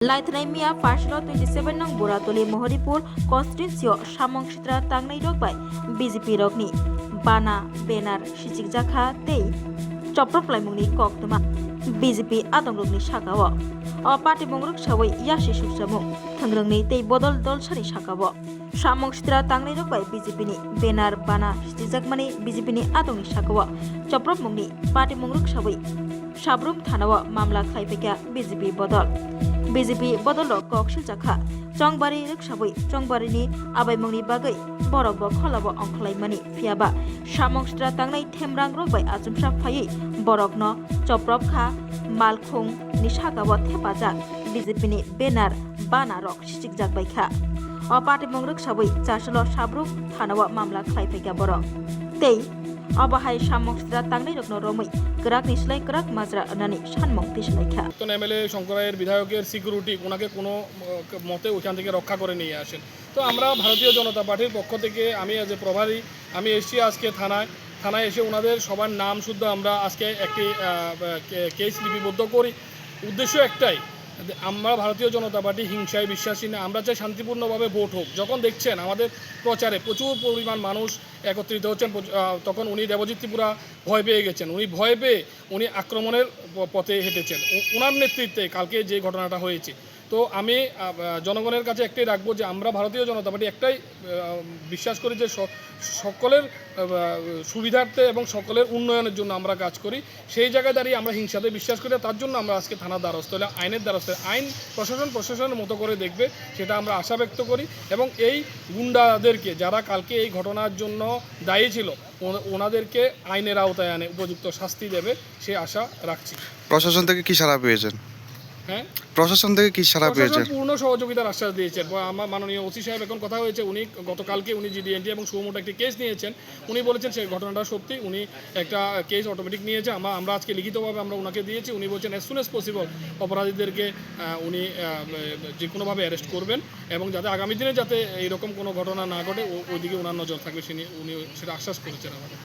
Laithnai Mia Fashno 27 nang Boratoli Mohoripur Constituency Samong Sitra Tangnai Rokbai BJP Rokni Bana Benar Sichik Jakha Tei Choprop Laimungni Koktuma BJP Adong Rokni Sakawo O Party Mongrok Sawai Yashi Susamung Thangrangni Tei Bodol Dol Sari Sakawo Samong Sitra Tangnai Rokbai BJP ni Benar Bana Sichik Jakmani BJP ni Adongni Sakawo Choprop Mungni Party Mongrok Sawai Sabrum Thanawa Mamla Khaipeka BJP Bodol BJP bodolo koksil jakha Chongbari rikshabui Chongbarini abaimungni bagai borok bo kholabo ongkhlaimani phiaba samong stra tangnai themrang rokbai achumsa phai borokno choprop kha malkhung ni sakabo thepajak BJP ni banner banarok sichik jakbai kha o party mongrok sabui chasalo sabrum thanawa mamla khlaipeka borok tei abahai samong stra tangnai rokno romui করাক নিশ্চয় করাক মাজরা আনানি সানমং তিসলাইখা নতুন MLA শঙ্করায়ের বিধায়কের security ওনাকে কোনো মতে ওখান থেকে রক্ষা করে নিয়ে আসেন। তো আমরা ভারতীয় জনতা পার্টির পক্ষ থেকে আমি এজ এ প্রভারী আমি এসেছি আজকে থানায় এসে ওনাদের সবার নাম শুদ্ধ আমরা আজকে একটি কেস লিপিবদ্ধ করি। উদ্দেশ্য একটাই, আমরা ভারতীয় জনতা পার্টি হিংসায় বিশ্বাসী না, আমরা চাই শান্তিপূর্ণভাবে ভোট হোক। যখন দেখছেন আমাদের প্রচারে প্রচুর পরিমাণ মানুষ একত্রিত হচ্ছেন, তখন উনি দেবজিৎ ত্রিপুরা ভয় পেয়ে গেছেন। উনি ভয় পেয়ে উনি আক্রমণের পথে হেঁটেছেন। ওনার নেতৃত্বে কালকে যে ঘটনাটা হয়েছে, তো আমি জনগণের কাছে একটাই রাখবো যে আমরা ভারতীয় জনতা পার্টি একটাই বিশ্বাস করি যে সকলের সুবিধার্থে এবং সকলের উন্নয়নের জন্য আমরা কাজ করি। সেই জায়গায় দাঁড়িয়ে আমরা হিংসাতে বিশ্বাস করি, তার জন্য আমরা আজকে থানার দ্বারস্থ হলে আইনের দ্বারস্থ আইন প্রশাসনের মতো করে দেখবে সেটা আমরা আশা ব্যক্ত করি। এবং এই গুন্ডাদেরকে যারা কালকে এই ঘটনার জন্য দায়ী ছিল ওনাদেরকে আইনের আওতায় আনে উপযুক্ত শাস্তি দেবে সে আশা রাখছি। প্রশাসন থেকে কি সাড়া পেয়েছেন? হ্যাঁ, প্রশাসন থেকে কি সাড়া পেয়েছেন? পূর্ণ সহযোগিতার আশ্বাস দিয়েছেন। আমার মাননীয় ওসি সাহেব এখন কথা হয়েছে, উনি গতকালকে উনি জিডিএনটি এবং সুমোটো একটি কেস নিয়েছেন। উনি বলেছেন সেই ঘটনাটা সত্যি, উনি একটা কেস অটোমেটিক নিয়েছে। আমরা আজকে লিখিতভাবে আমরা ওনাকে দিয়েছি। উনি বলছেন অ্যাজ সুন অ্যাজ পসিবল অপরাধীদেরকে উনি যে কোনোভাবে অ্যারেস্ট করবেন এবং যাতে আগামী দিনে যাতে এইরকম কোনো ঘটনা না ঘটে ওইদিকে ওনার নজর থাকবে উনি সেটা আশ্বাস করেছেন আমাদের।